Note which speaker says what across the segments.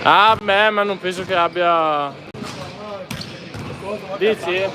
Speaker 1: Ah, beh, ma non penso che abbia... Dici?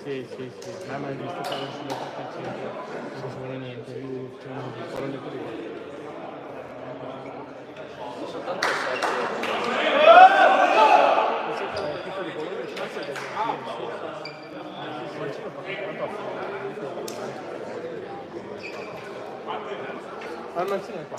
Speaker 1: Sì, ma hai visto fare sulle partite, non so niente, io c'è un po' di cose. Al mancino è qua.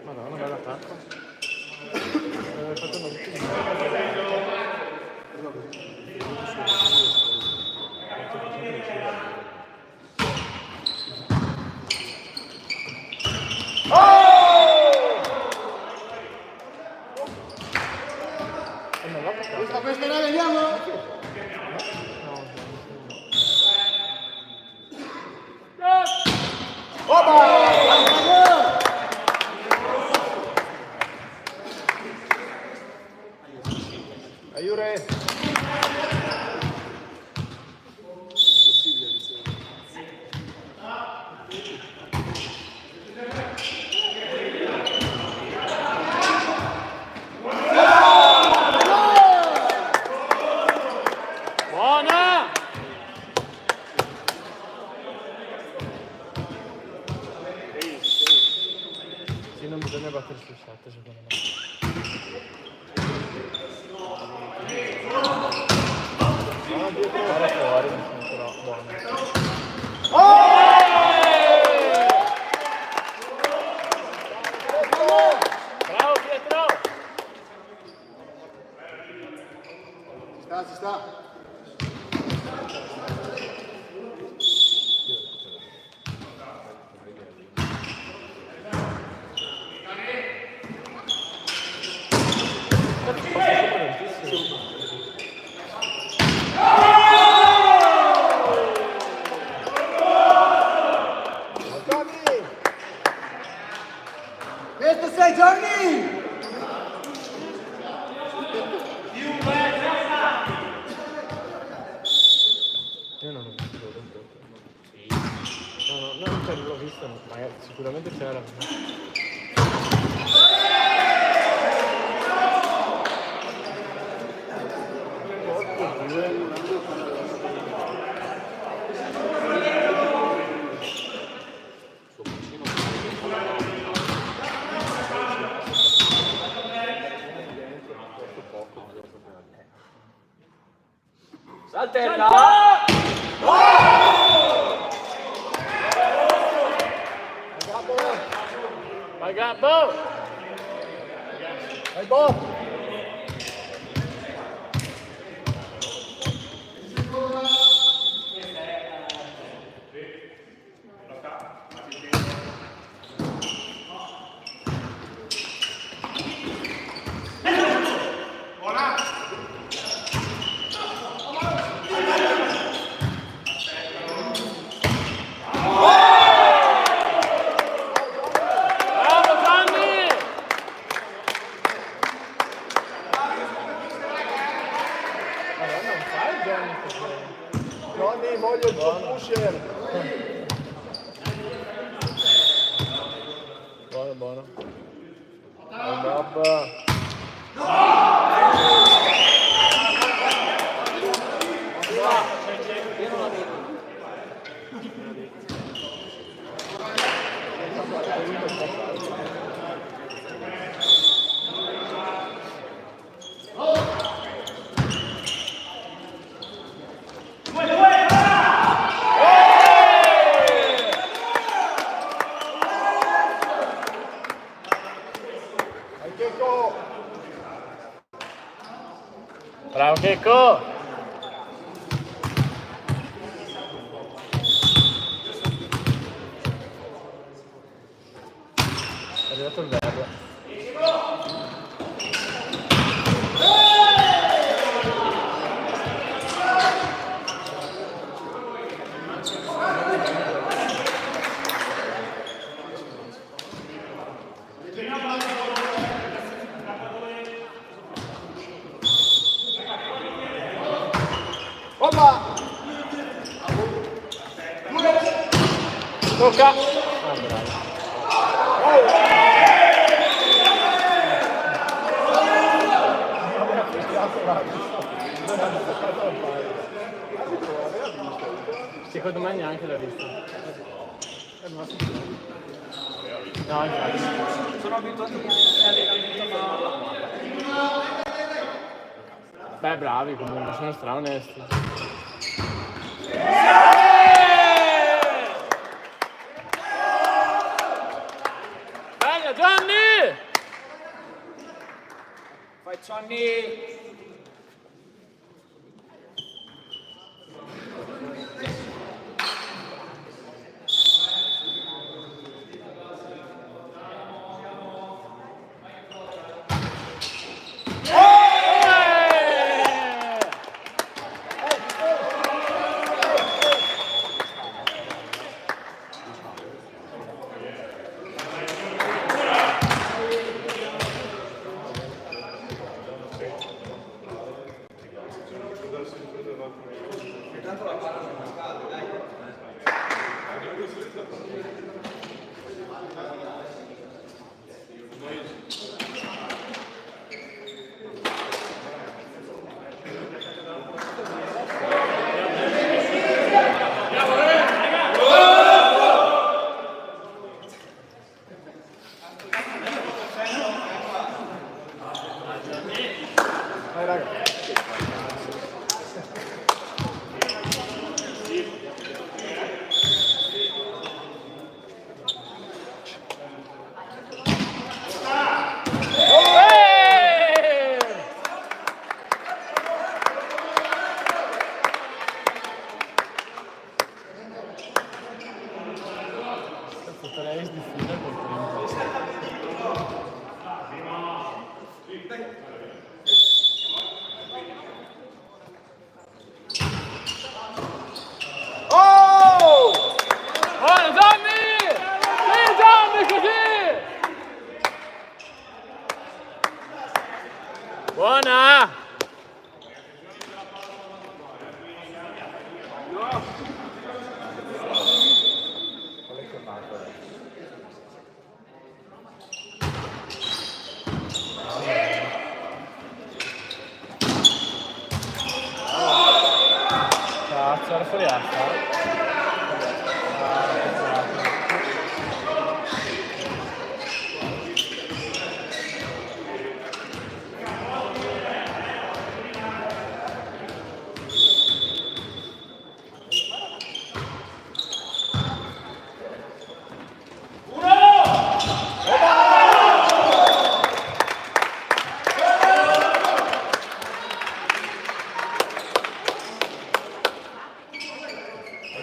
Speaker 1: Madonna, bella attacco. Fatto una
Speaker 2: questa la vediamo?
Speaker 1: Aiure! Buona! Sì, non bisogna battere sul 7 secondo me. Guarda fuori, però buono. Bravo Pietro!
Speaker 2: Ci sta. Questo sei Johnny!
Speaker 1: Io non l'ho visto. Non l'ho visto, ma sicuramente c'era.
Speaker 3: Salterna!
Speaker 1: Vai Gabbo!
Speaker 2: Vai Bob! Johnny, voglio il tuo pusher.
Speaker 1: Buono. Vai Bob. Bravo Checco! È arrivato il verde.
Speaker 2: Oppa!
Speaker 1: Tocca! Secondo me neanche l'ha visto. No, infatti.
Speaker 3: Sono abituato a allenamento.
Speaker 1: Beh, bravi comunque, sono stra onesti. Bella Johnny!
Speaker 3: Fai Johnny!
Speaker 1: Buona! Cazzo, era fuori acqua.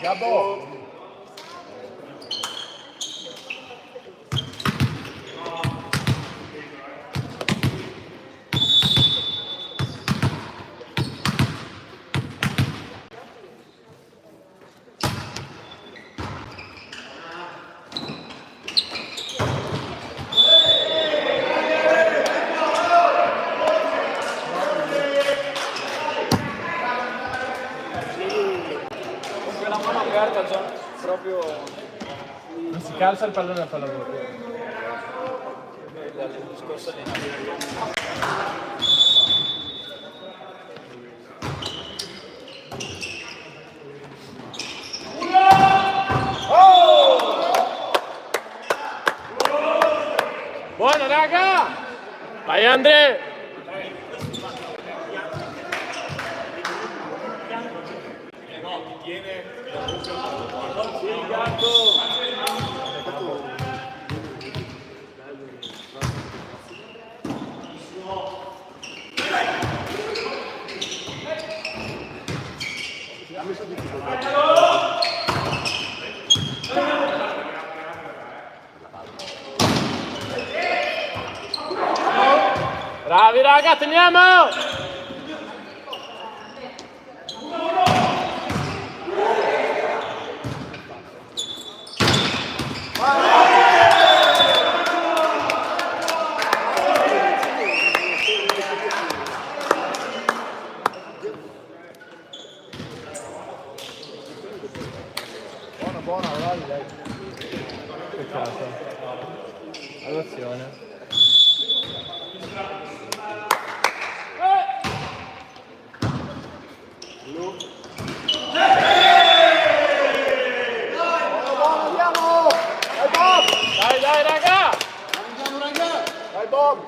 Speaker 2: Gabbo!
Speaker 3: Quella mano aperta già proprio
Speaker 1: Non si calza il pallone al pallavolo.
Speaker 3: dal scorso allenamento.
Speaker 1: Buona raga! Vai Andre!
Speaker 2: Ha messo difficoltà.
Speaker 1: Bravi raga, teniamo!
Speaker 2: Buona, bravi, dai.
Speaker 1: Peccato. All'azione.
Speaker 2: Andiamo! Dai Bob!
Speaker 1: Dai raga!
Speaker 2: Dai Bob!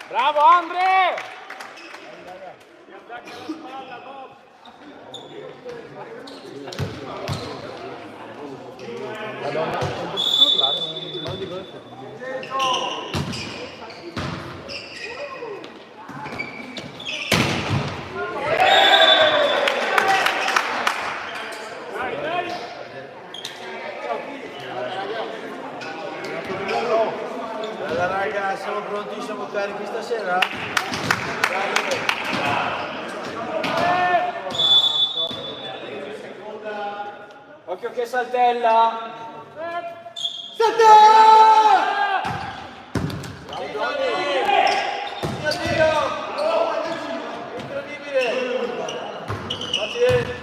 Speaker 1: Bravo Andre! Madonna, non posso urlare, non dico le cose.
Speaker 4: Allora raga, siamo pronti, siamo carichi stasera?
Speaker 3: Occhio che saltella.
Speaker 4: Incredibile! Facile!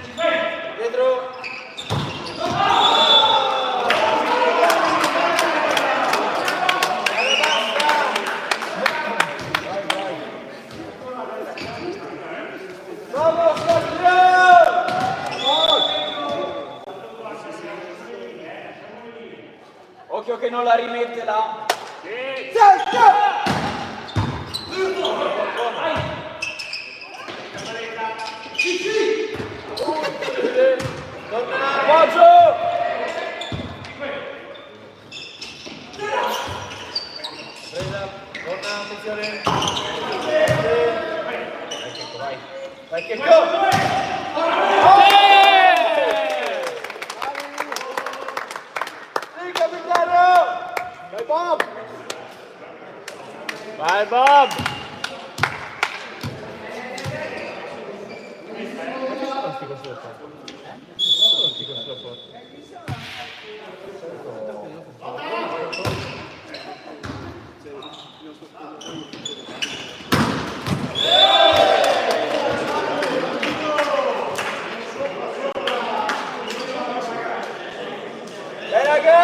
Speaker 4: Dietro! Vamos, Castellano!
Speaker 3: Occhio che non la rimette là. Appoggio!
Speaker 4: Presa, torna, attenzione! Vai che Sì, capitano!
Speaker 2: Dai Bob!
Speaker 1: Vai Bob! Non ti costa la porta. Non ti costa la porta.
Speaker 3: Raga!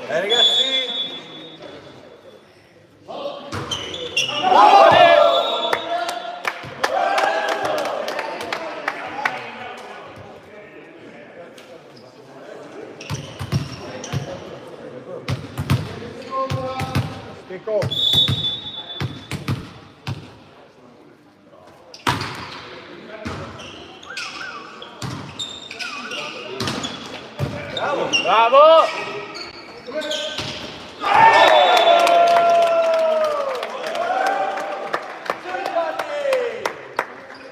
Speaker 4: Ragazzi!
Speaker 2: Chicco!
Speaker 1: Bravo!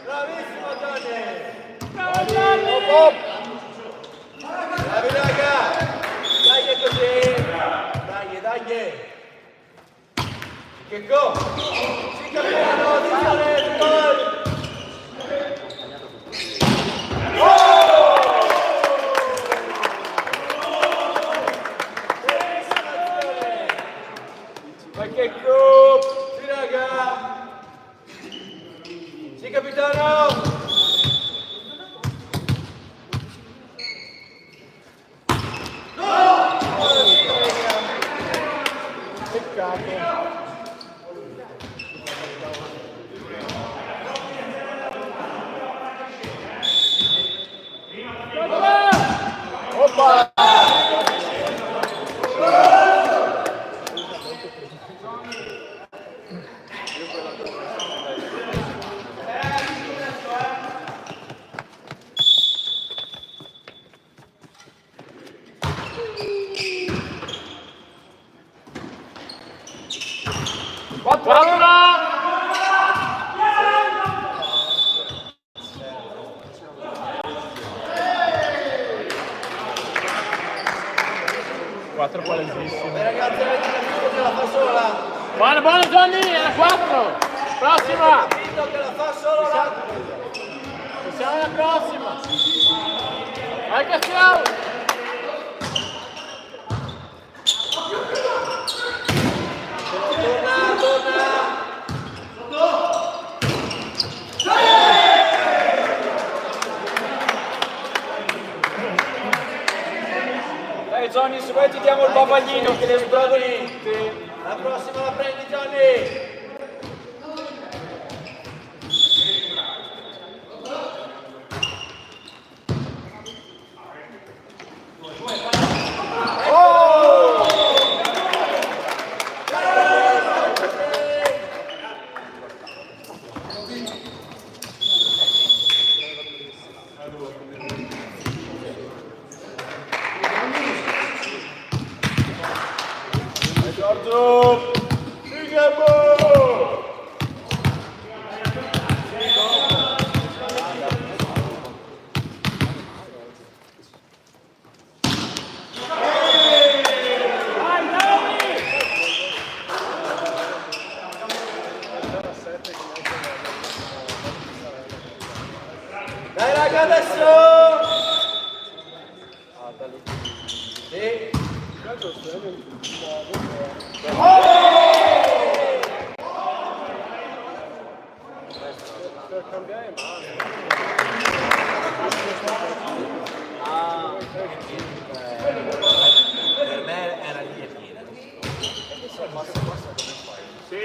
Speaker 4: Bravissimo Gianni!
Speaker 2: Bob!
Speaker 4: Bravi raga! Dai così! Dai! Che go! Si capitano, attenzione, gol! Ma che go! Sì raga! Sì capitano!
Speaker 2: Peccato! Oppa!
Speaker 1: 4 palesissime.
Speaker 2: Ragazzi, avete capito che la fa sola?
Speaker 1: Buono Johnny, è la 4. Prossima.
Speaker 2: Capito che la fa sola?
Speaker 1: Siamo alla prossima. Vai Castiao.
Speaker 2: Torna.
Speaker 3: Dai Johnny, se vuoi ti diamo il bavaglino che le esplodi.
Speaker 2: La prossima la prendi, Johnny. Giorgio! Dai raga adesso! Sì. Per cambiare per me era lì e piena. Sì.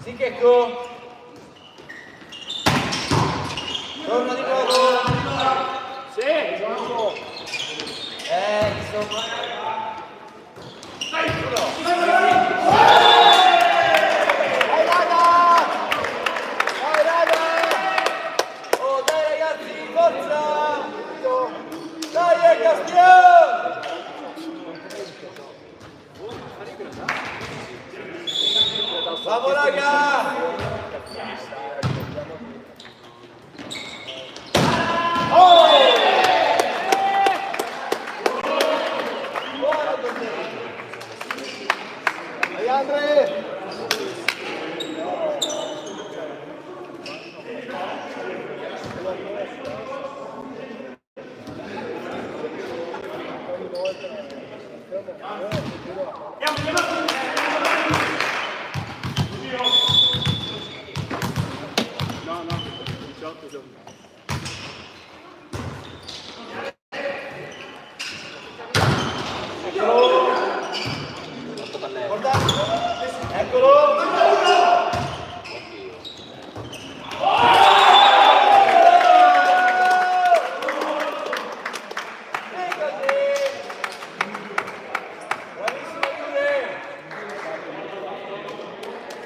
Speaker 2: Sì, Checco. Torna di nuovo. Sì. Insomma. Bravo raga! Vai Andre!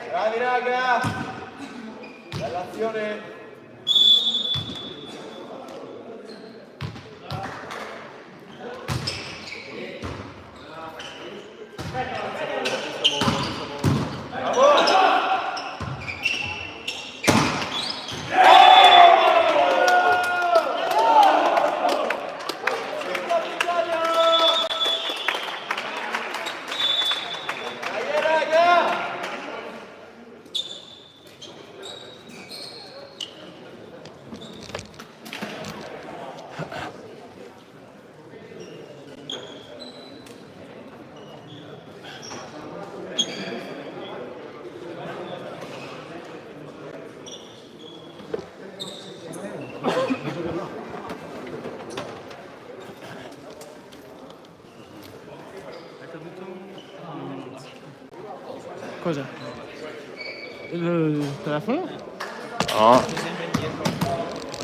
Speaker 2: Bravi raga! Bell'azione!
Speaker 1: Cosa? Il telefono?
Speaker 5: No.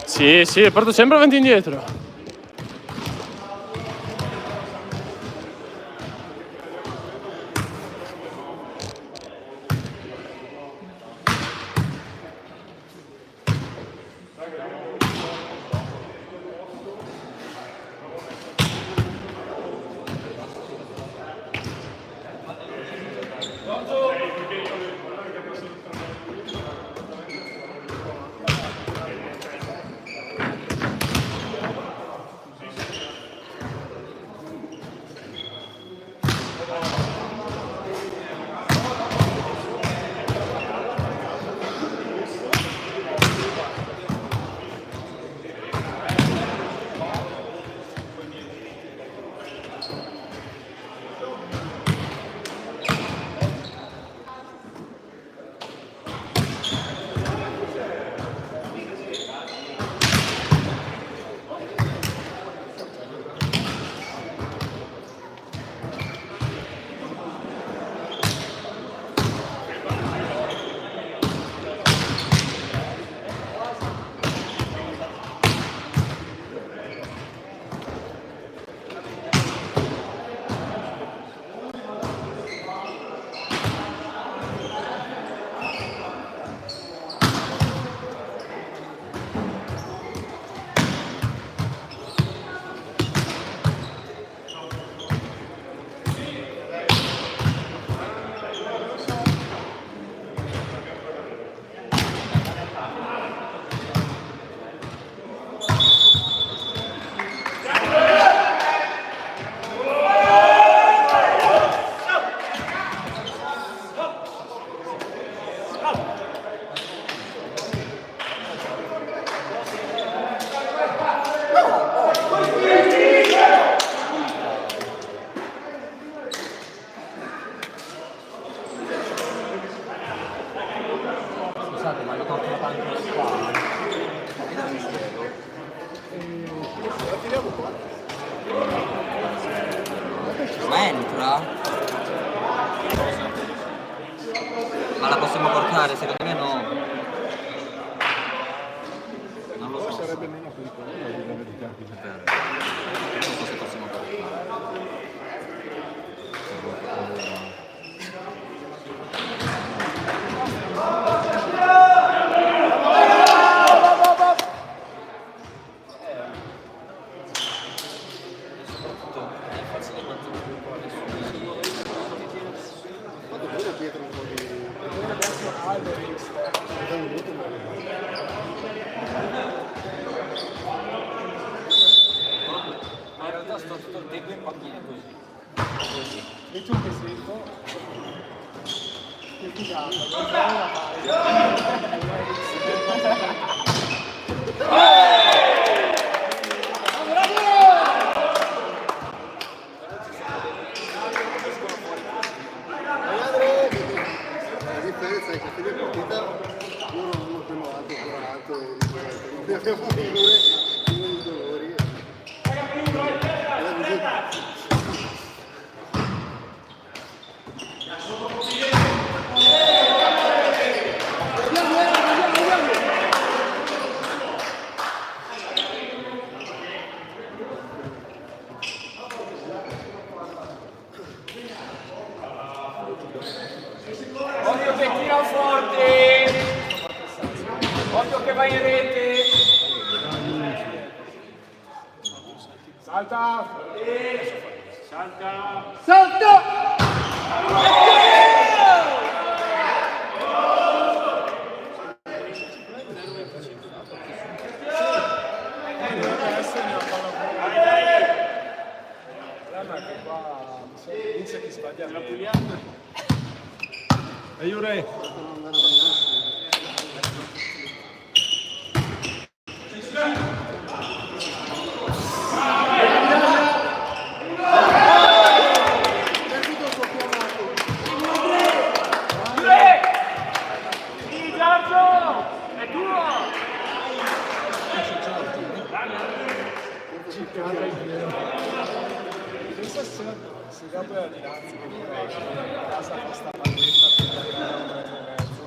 Speaker 5: Sì, porto sempre avanti e indietro.
Speaker 2: La tiriamo qua.
Speaker 6: Ma entra? Ma la possiamo portare? Secondo me no. Non lo so.
Speaker 2: Sarebbe meno pericoloso la verità.
Speaker 6: È vero. Non so se possiamo portare.
Speaker 2: Quando vedo dietro un po' di...
Speaker 3: Ma in realtà sto tutto il tempo in panchina così.
Speaker 1: E tu che sei? Che figata, non fare la
Speaker 2: La differenza è che a fine partita loro hanno quello alto, quello alto e abbiamo uno di dolori.
Speaker 3: Occhio che tira forte! Occhio che va in rete!
Speaker 1: Salta!
Speaker 3: Salta!
Speaker 1: Salta!
Speaker 2: Inizia che sbaglia. E Jure?
Speaker 3: Sì, Giorgio! È tuo!
Speaker 1: Pensa se Gabriele di Lazio a casa fa sta palletta per la un metro e mezzo.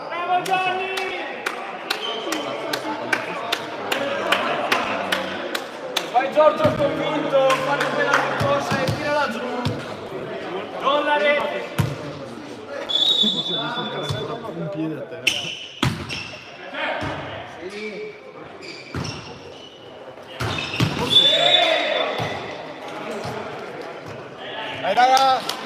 Speaker 3: Bravo Gianni! Vai Giorgio convinto, fate quella corsa e tirala giù. Non la rete.
Speaker 2: Un piede a terra. Dai raga!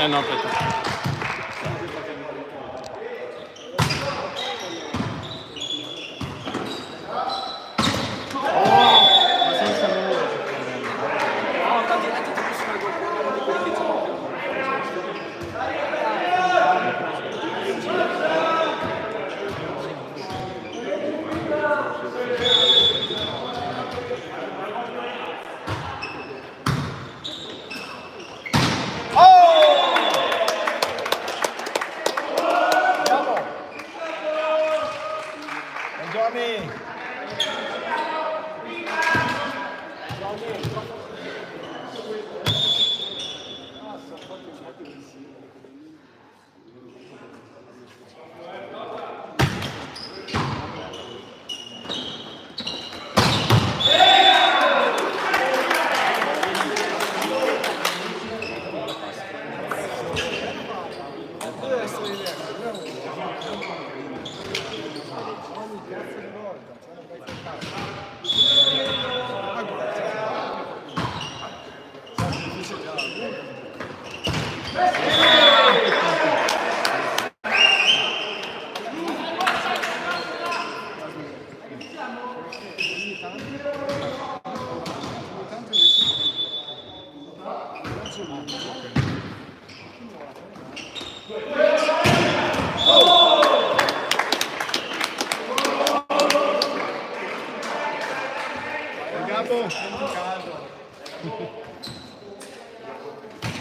Speaker 5: No, aspetta.
Speaker 1: Johnny!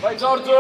Speaker 3: Vai Giorgio!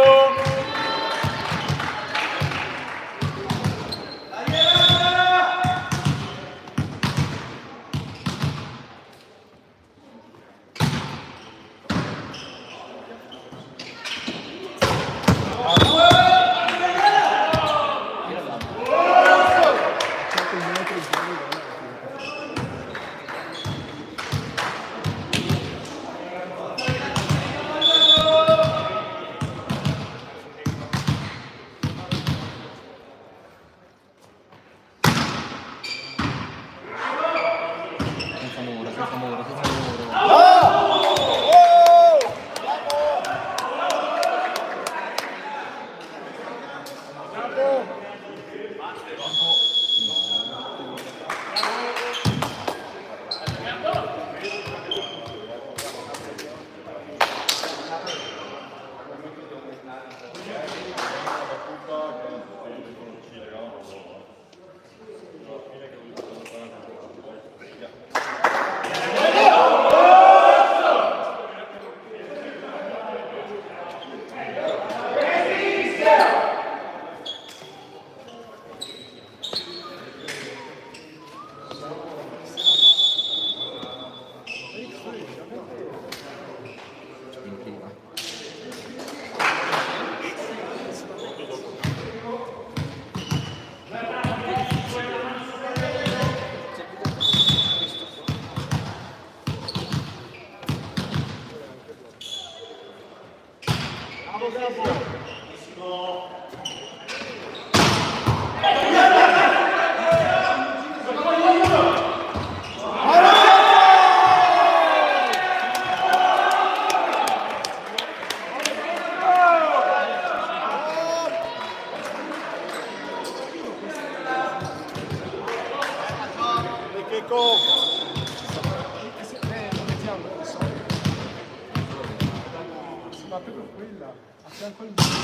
Speaker 1: Ma proprio quella, a fianco al posto,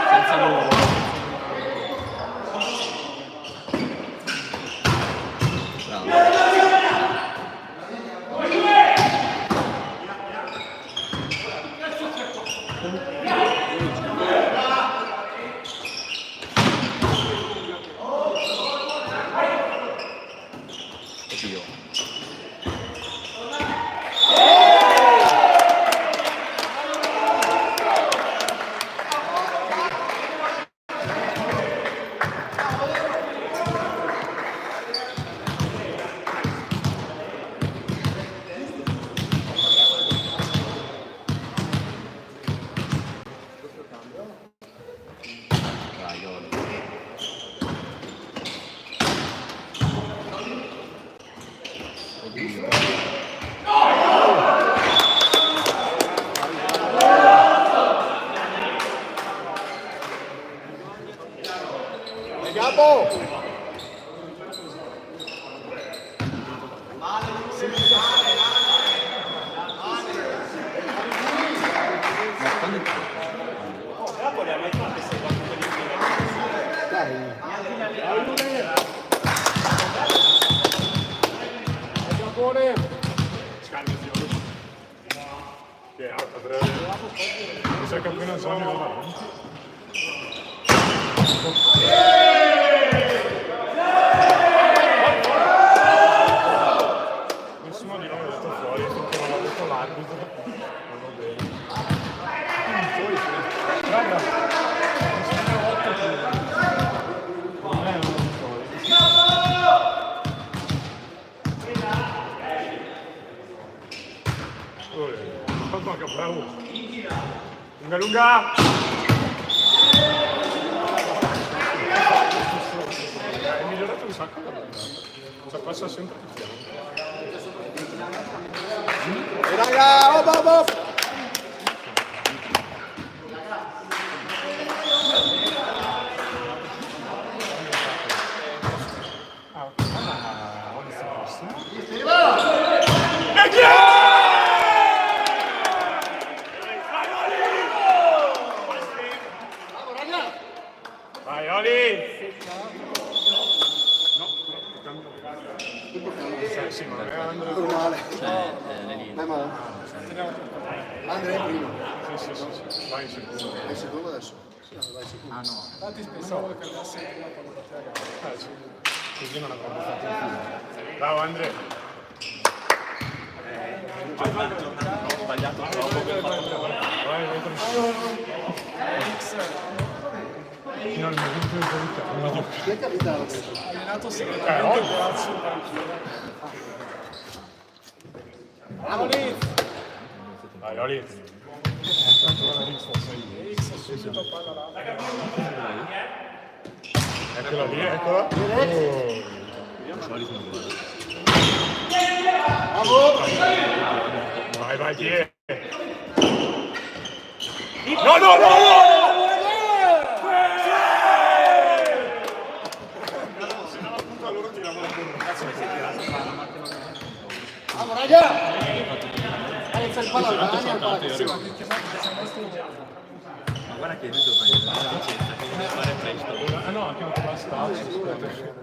Speaker 6: Senza loro. Oddio.
Speaker 1: Sei campione zone ora. Nessuno di noi è stato fuori finché non l'ha detto l'arbitro. Non va bene. Guarda, sono 8 più. Non è una vittoria. Fatto anche bravo. Lunga lunga! È migliorato un sacco la lunga. Ci passa sempre più piano.
Speaker 2: Raga, op, op, op!
Speaker 1: Vai Oli! Sì, ma è Andrea.
Speaker 2: Normale.
Speaker 6: Cioè, le linee.
Speaker 2: Ma Andrea è primo.
Speaker 1: Sì. Vai in secondo.
Speaker 2: È il secondo adesso? Sì, vai secondo.
Speaker 6: Ah no.
Speaker 1: Tanti pensavo che andasse prima quando batteva gara. Sì. Così non avrebbe fatto il film. Bravo Andrea.
Speaker 5: Ho sbagliato troppo per fatto
Speaker 1: Vai, finalmente il capitano.
Speaker 2: Chi è capitano adesso?
Speaker 1: Allenato segretamente grazie. Vai Oli. Eccola lì, eccola. Vai, chi è? No!
Speaker 2: Vamos, raga! Alza il palo,
Speaker 5: Ma
Speaker 6: Guarda che lui domani deve fare presto.
Speaker 1: No, anche un basta.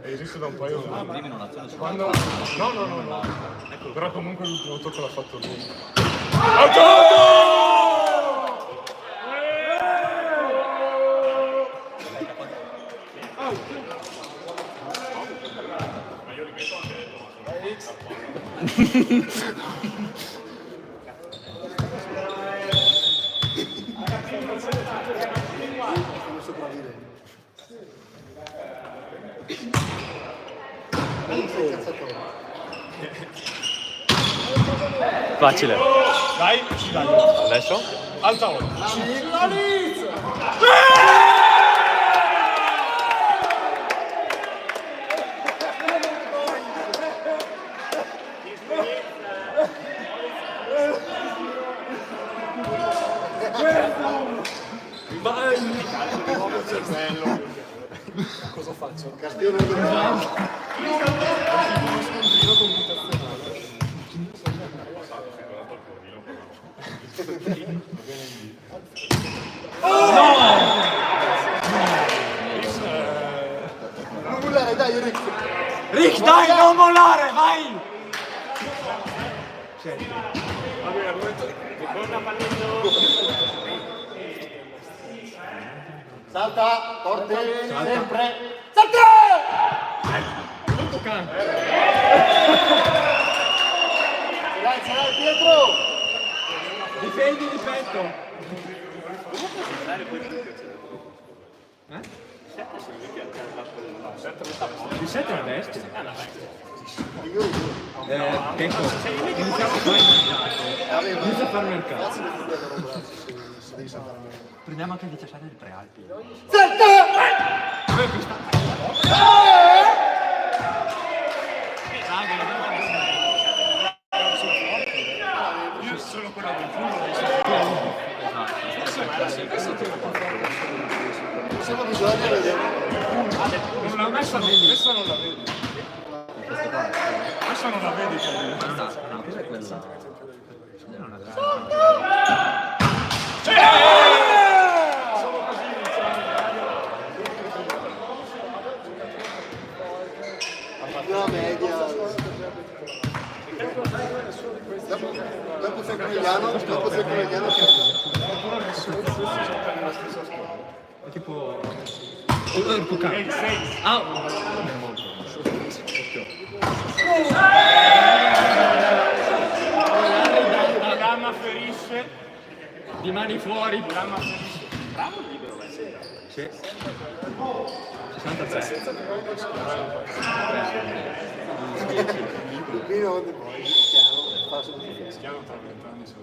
Speaker 1: Esiste da un paio di anni.
Speaker 6: Prima non azione su
Speaker 1: Quando... No. Però comunque l'ultimo tocco l'ha fatto lui.
Speaker 2: come sopravvivente. Sei cazzatore.
Speaker 5: Facile.
Speaker 1: Dai, ci dai.
Speaker 5: Adesso?
Speaker 1: Alta ora. Cosa faccio?
Speaker 2: Castione del Non mollare, dai Rick!
Speaker 3: Rick, dai, non mollare, vai!
Speaker 2: Salta, forte, sempre! Salta! Ce l'hai dietro!
Speaker 3: Difendi il petto. Il 7 è a destra. Ecco, iniziamo qua in mercato. Inizia a fare mercato. Prendiamo anche il 17 del Prealpi.
Speaker 1: Io sono quello del culo.
Speaker 2: Possiamo bisogna vedere.
Speaker 1: Non l'ha messa, questa non la vedi. Questa non la vedi.
Speaker 6: No, questa è quella.
Speaker 2: La media. Dopo fai Conegliano, dopo c'è Conegliano che
Speaker 3: È tipo... il Pucano. Ah!
Speaker 1: Gamma ferisce.
Speaker 3: Di mani fuori.
Speaker 1: Gamma ferisce. Bravo il libero,
Speaker 3: Sì. 63.
Speaker 2: Lupino Cristiano fa solo di
Speaker 1: Cristiano tra 20 anni se lo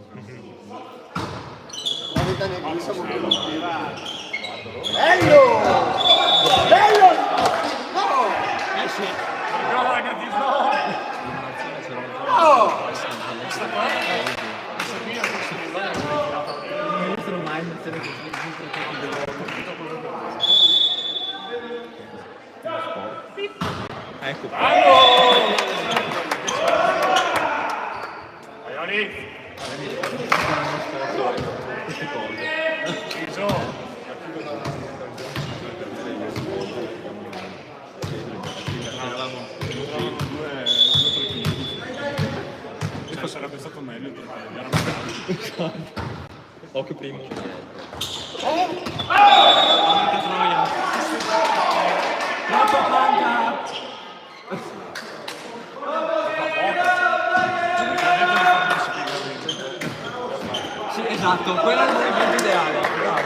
Speaker 2: la vita ne siamo
Speaker 1: Bello!
Speaker 2: bello no
Speaker 3: Sì.
Speaker 1: Guarda che ti sto!
Speaker 2: no
Speaker 1: Questa qua è... Questa qui è un cellulare che l'ho tirata via.
Speaker 3: Non iniziano mai a mettere così. Ecco.
Speaker 1: Aioli!
Speaker 3: Queste cose.
Speaker 1: Ciso!
Speaker 3: Eravamo
Speaker 1: Cioè, sarebbe stato meglio perché era
Speaker 3: occhio primo. Troppo panca! Sì, esatto, quello è il movimento ideale.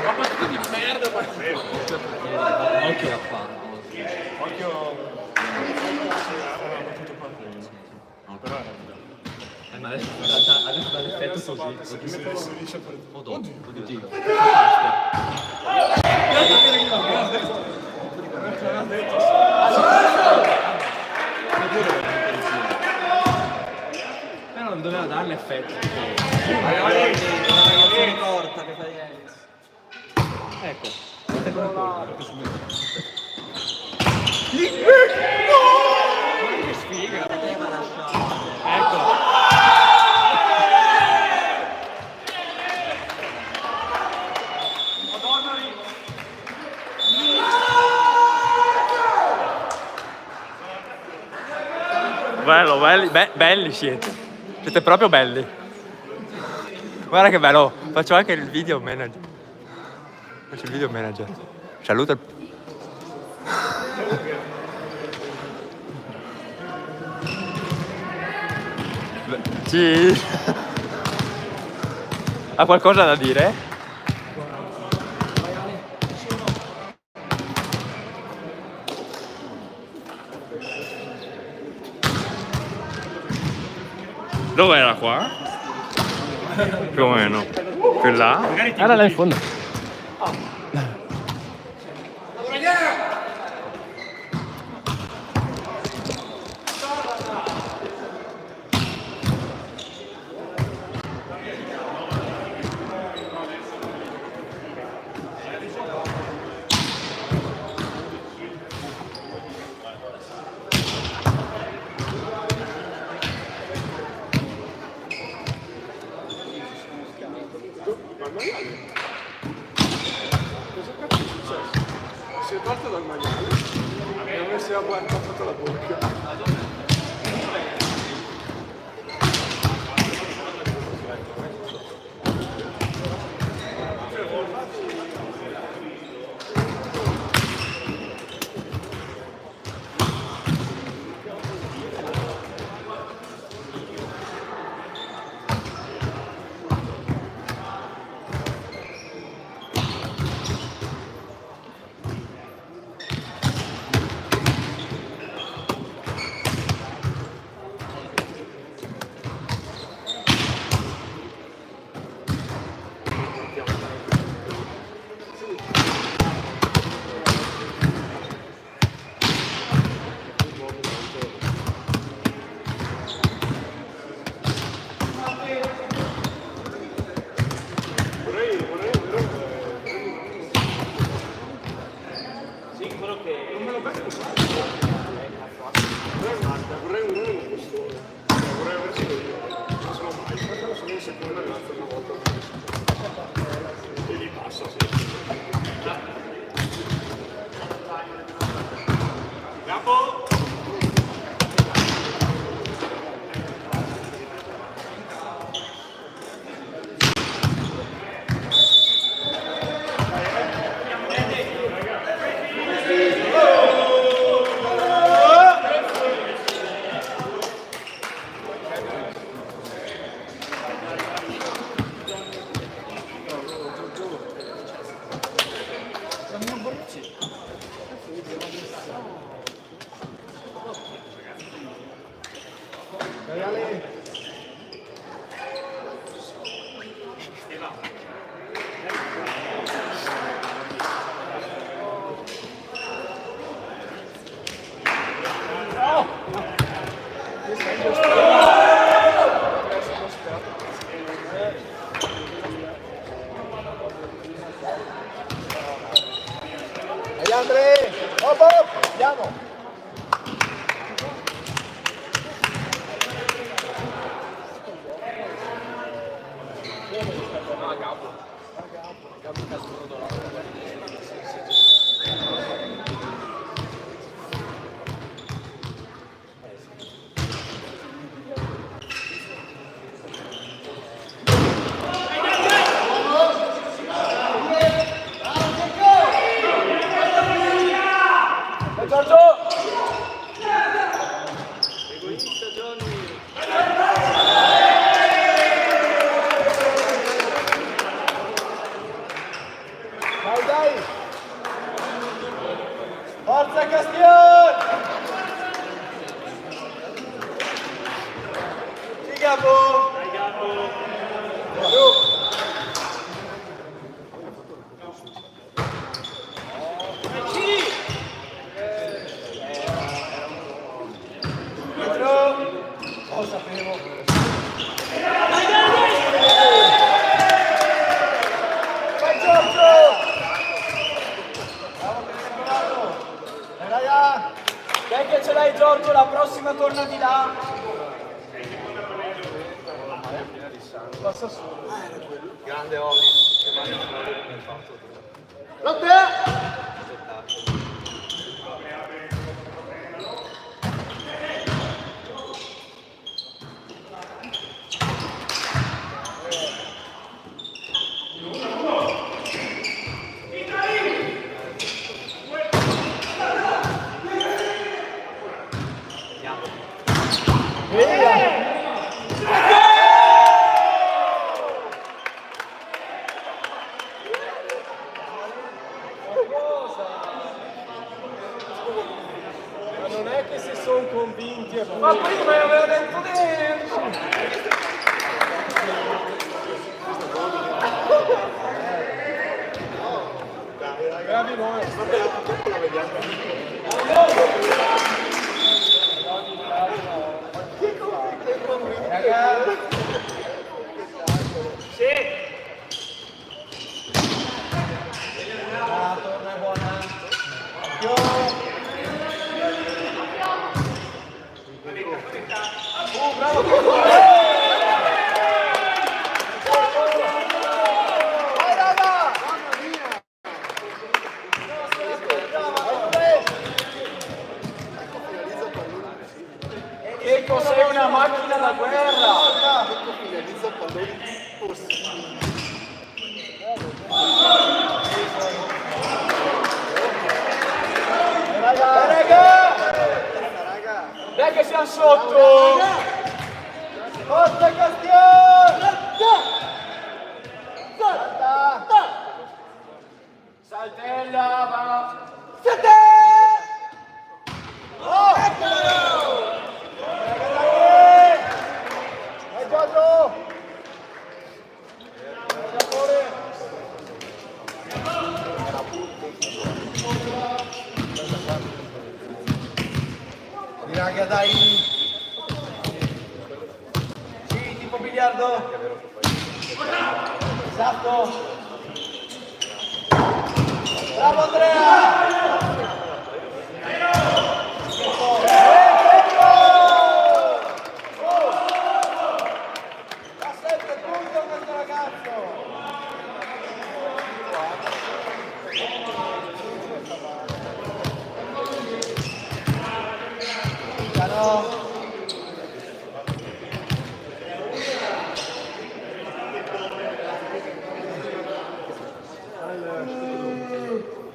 Speaker 1: Ma partita di merda, pazzesco!
Speaker 3: Occhio a panca.
Speaker 1: Occhio... Era battuto qualcuno. Però era
Speaker 3: Ma adesso dà l'effetto così.
Speaker 1: se mi mettesse lì per...
Speaker 3: Oddio. Però non doveva dare l'effetto.
Speaker 6: Porta che fai
Speaker 3: Ecco. Guarda come corre. Guarda che sfiga.
Speaker 6: poteva lasciare.
Speaker 3: Ecco.
Speaker 5: Bello, belli siete. Siete proprio belli. Guarda che bello. Faccio anche il video manager. Faccio il video manager. Saluta il... Sì. Ha qualcosa da dire? Dove era qua? Più o meno. Più là? Era là in fondo.
Speaker 1: Cosa cazzo è successo? Si è tolto dal maiale e ha messo la guardia sotto la bocca. Andre! Hop hop! Andiamo! Forza Castiglione! Sì, Gabbo! Dai, Gabbo! Lo sapevo! Vai Giorgio! Bravo, dai che ce l'hai Giorgio, la prossima torna di là. Passa su.
Speaker 2: Grande Oli, che manda nel fatto. Lotte!
Speaker 1: Ma non è che si sono convinti e
Speaker 3: Ma prima avevo detto dentro!
Speaker 1: bravi noi.
Speaker 3: Ragazzi! Sì!
Speaker 1: Torna buona. Bravo! Vai raga!
Speaker 3: Che cos'è una macchina da guerra?
Speaker 2: Finalizza palloni possibili.
Speaker 3: Raga! Dai che siamo sotto!
Speaker 1: Forza Castiglione!
Speaker 3: Saltella, va!
Speaker 1: Vai Giorgio!
Speaker 2: Raga, dai!
Speaker 3: Sì, tipo biliardo!
Speaker 1: Esatto! Bravo Andrea! Da 7 punti a questo ragazzo! No.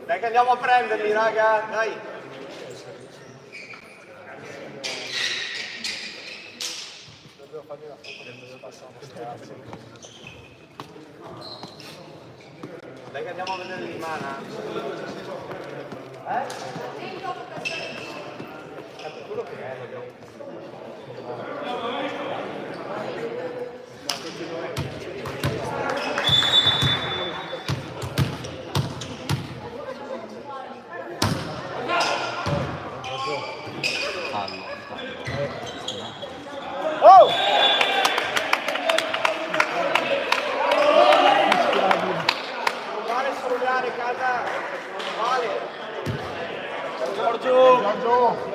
Speaker 3: Dai che andiamo a prenderli, raga! Dai! Dai che andiamo a vedere l'Imana! Quello che è, l'abbiamo...
Speaker 1: Oh!
Speaker 3: Vale solo gare, casa! Vale!
Speaker 2: Giorgio!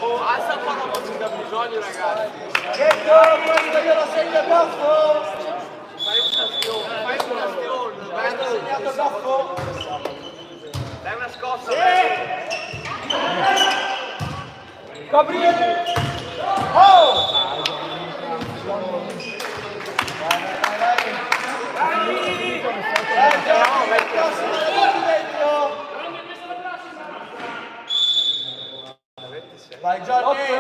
Speaker 3: Oh, alza un po' la voce che ha bisogno, ragazzi.
Speaker 4: Che questo glielo segna Goffo!
Speaker 3: Fai un'azione,
Speaker 4: Hai segnato Goffo?
Speaker 3: dai una scossa.
Speaker 4: Gabriele! Oh! Vai Giorgi!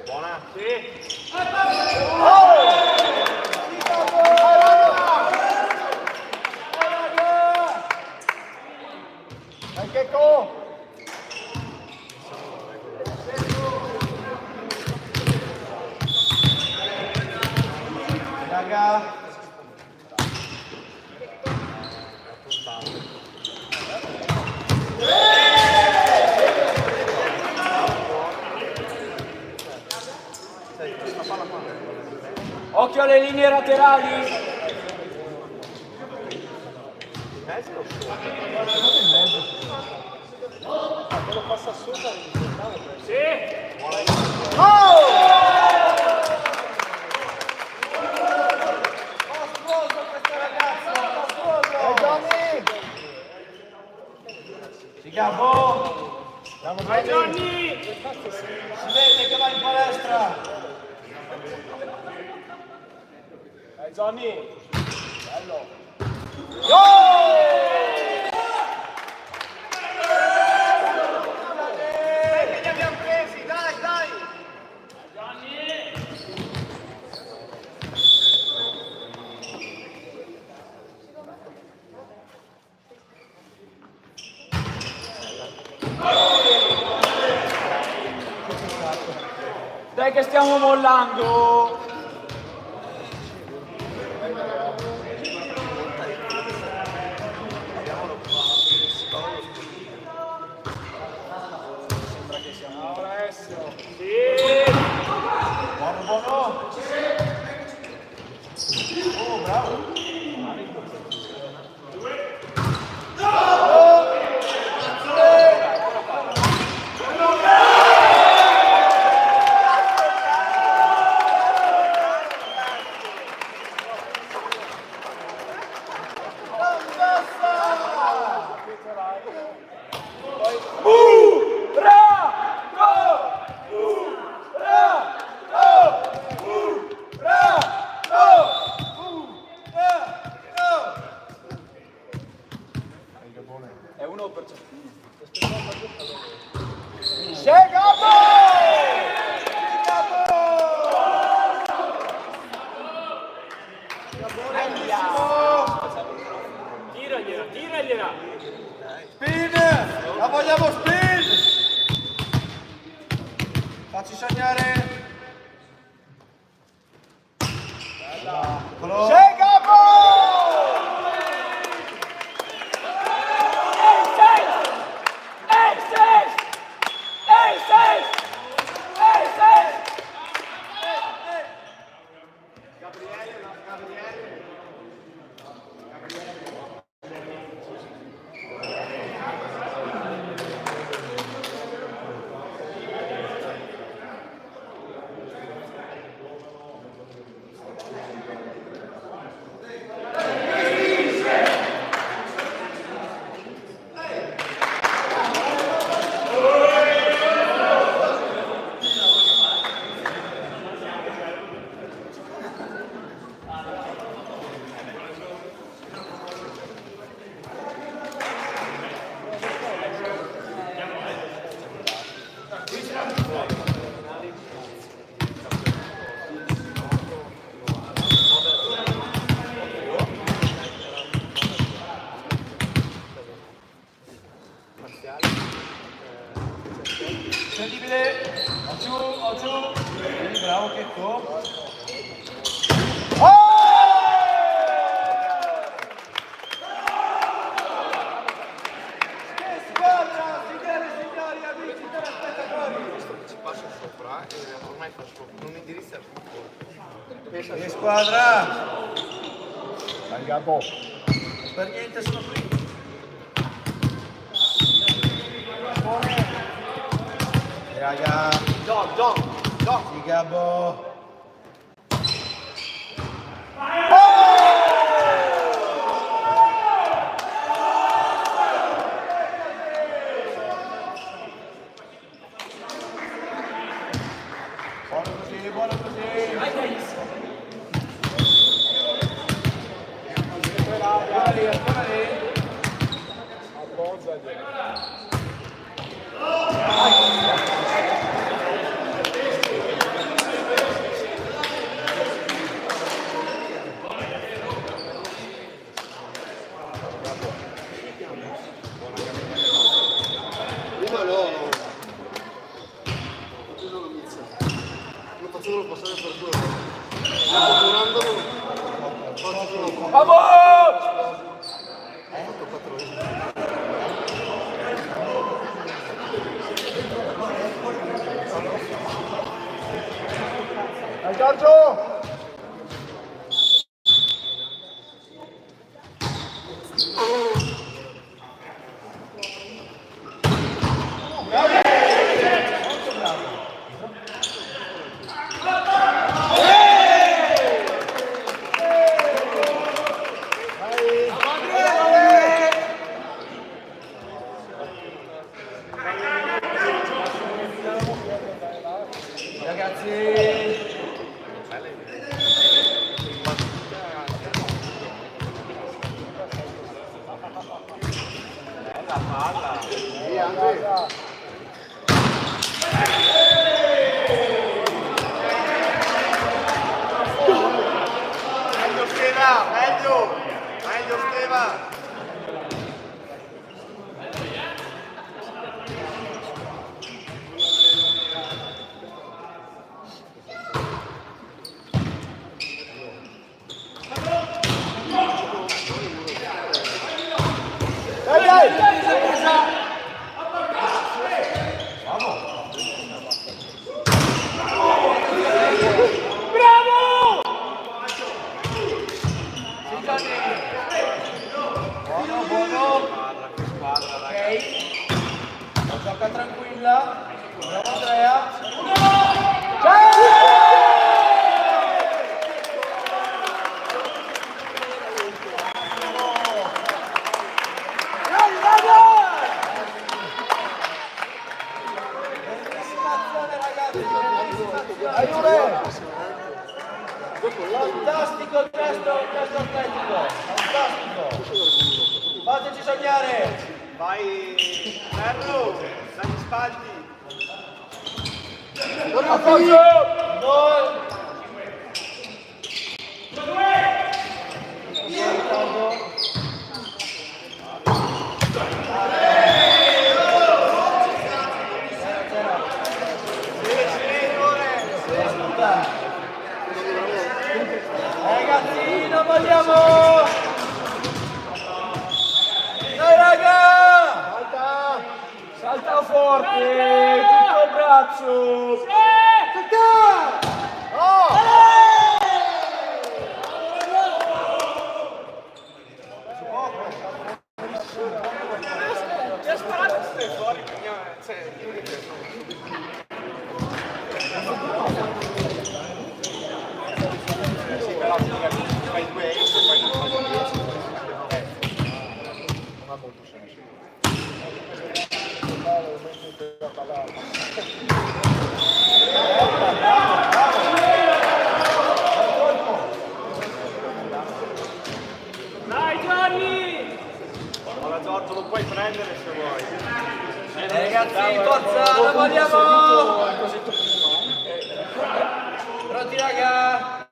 Speaker 3: Buona. Sì.
Speaker 2: Dai Checco!
Speaker 4: Raga! Occhio alle linee laterali!
Speaker 2: Gabbo!
Speaker 3: Vai Johnny!
Speaker 4: Si vede che va in palestra!
Speaker 1: Dai Johnny! Bello!
Speaker 3: Che li abbiamo presi, dai, dai!
Speaker 4: Dai che stiamo mollando! È uno per ciascuno. C'è Gabbo!
Speaker 3: Tiragliela, tiragliela!
Speaker 4: Spin! La vogliamo spin! Facci sognare! C'è Gabbo! Incredibile! O giù! Bravo Checco! Oh!
Speaker 2: qua e ormai faccio non mi indirizza più.
Speaker 3: Di squadra!
Speaker 1: Dai Gabbo.
Speaker 3: Per niente sono qui. Raga, sì, Gabbo. Buono così. Ancora lì.
Speaker 1: Abbronzati.
Speaker 2: Prima no. Non inizia. Non faccio solo passare per due. Durandolo. Faccio solo.
Speaker 3: Vamos!
Speaker 2: Ho fatto 4 ore.
Speaker 1: Dai Giorgio.
Speaker 3: Ragazzi! Bella palla!
Speaker 2: E Andrea.
Speaker 3: Meglio Steva! Meglio Steva! Buono! Ok. Gioca tranquilla. Bravo Andrea. Fantastico il gesto atletico, fantastico. Fateci sognare. Vai Ferro, dagli spalti. Gol. Ragazzi, non vogliamo! Dai raga!
Speaker 1: Salta.
Speaker 3: Salta forte! Tutto il braccio! Salta! Ti ha sparato fuori, fai 2 ex e poi non fai 10.
Speaker 1: Non ha molto senso.
Speaker 4: Dai Gianni!
Speaker 3: Allora Giorgio lo puoi prendere se vuoi.
Speaker 4: Ragazzi, forza, la vogliamo! Pronti raga?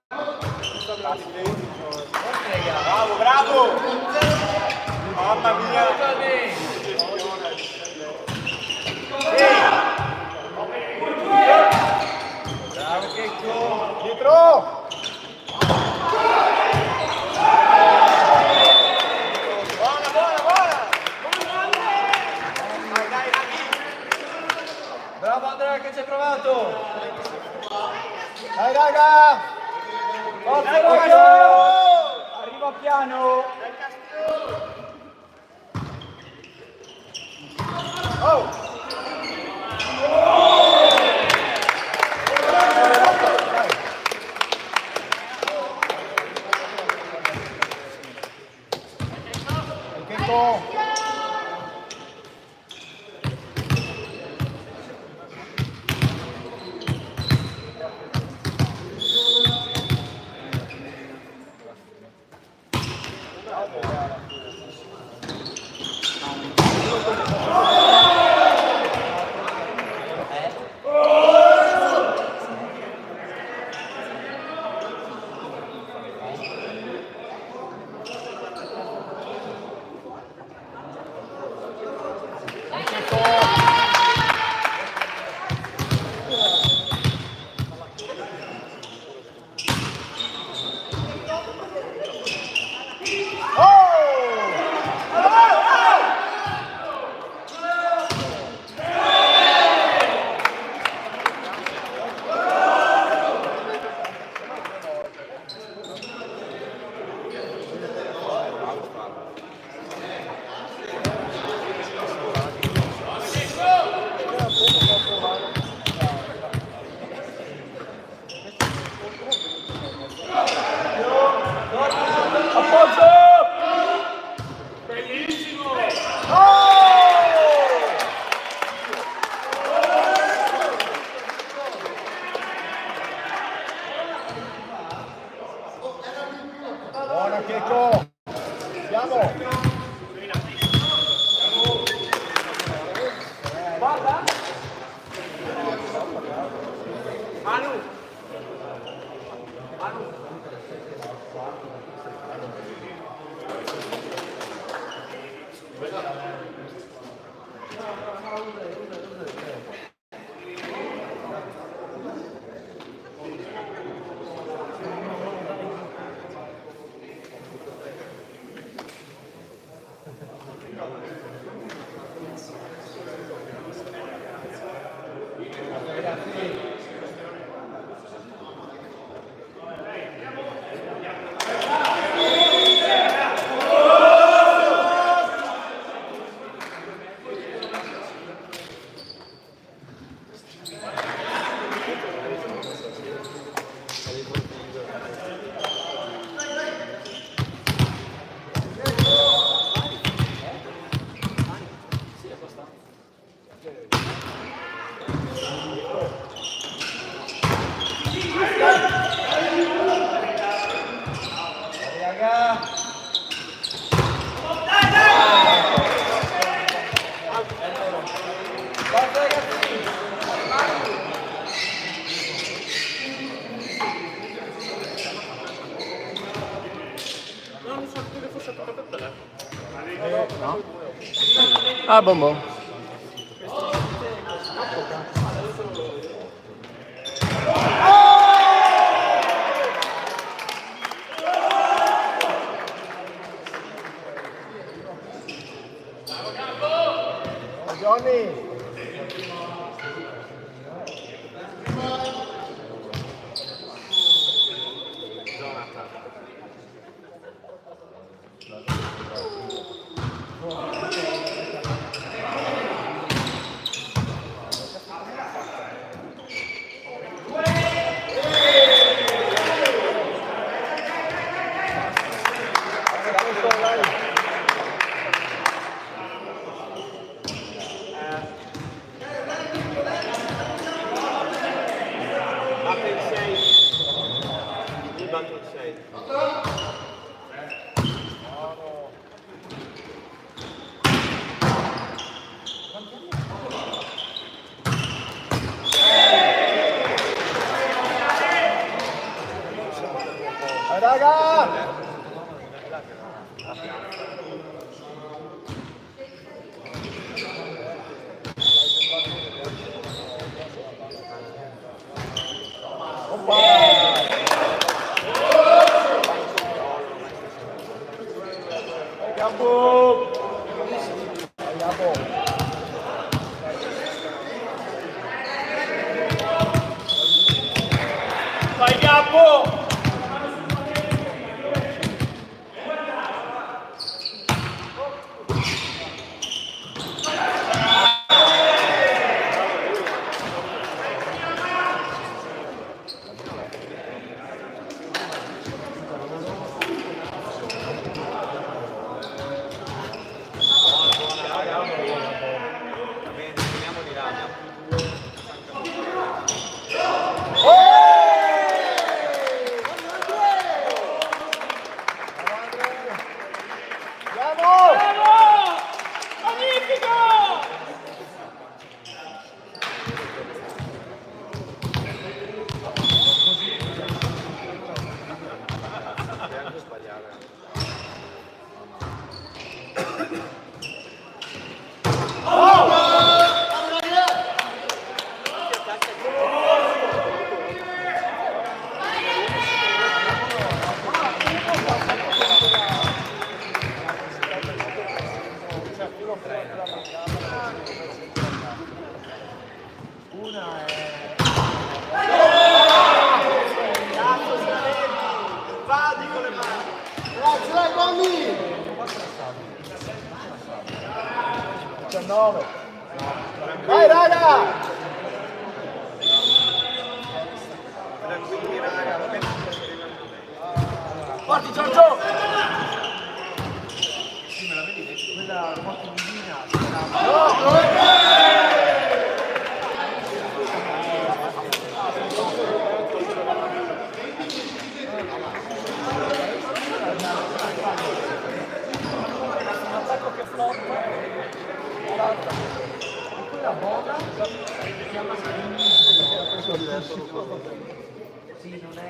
Speaker 3: Bravo, bravo! Mamma mia!
Speaker 4: Bravo Checco!
Speaker 1: Dietro.
Speaker 3: Bravo Andrea che ci hai provato!
Speaker 1: Dai raga!
Speaker 3: Forza raga! Arriva piano!
Speaker 1: Oh! Buona Checco! Andiamo!
Speaker 3: Guarda! Manu! Manu!
Speaker 1: Ah, bonbon. Johnny. Raga! Andiamo! Una è... Cazzo, vadi con le mani!
Speaker 2: Grazie, dai, Tommy!
Speaker 1: 19. Vai, raga!
Speaker 3: Forti Giorgio!
Speaker 1: Quella molto vicina. Un attacco che floppa. Quella buona. Sì, non è...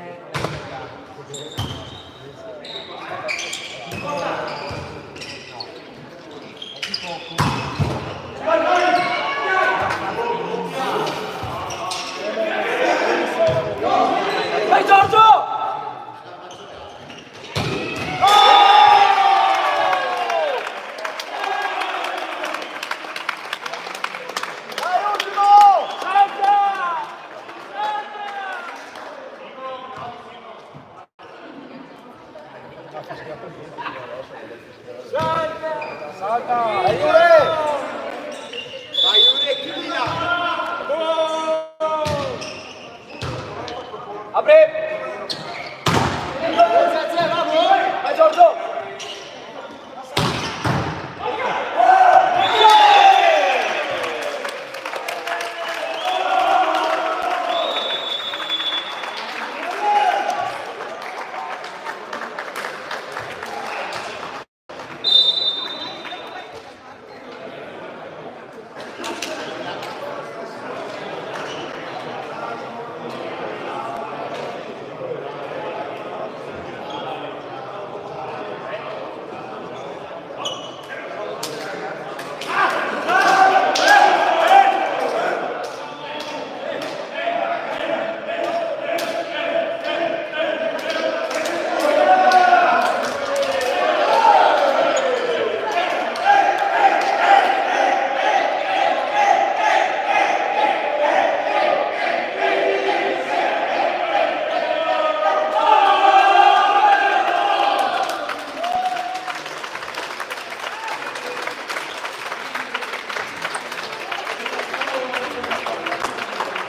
Speaker 3: Vai Giorgio!
Speaker 1: Vai, ultimo! Salta! Vai, Jure!
Speaker 2: Vai, Jure, chiudila!
Speaker 3: Apri! Vai Giorgio!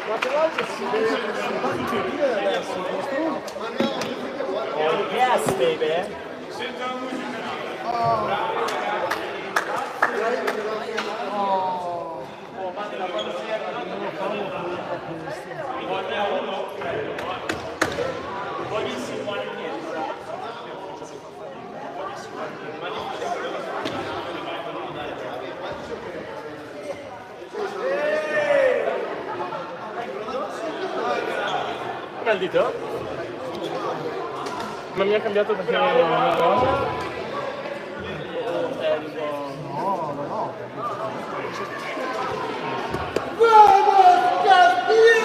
Speaker 1: Ma tra l'altro si deve dire adesso. Yes, baby.
Speaker 3: Come al dito? Ma mi ha cambiato perché una cosa?
Speaker 2: Vamos, Castiel!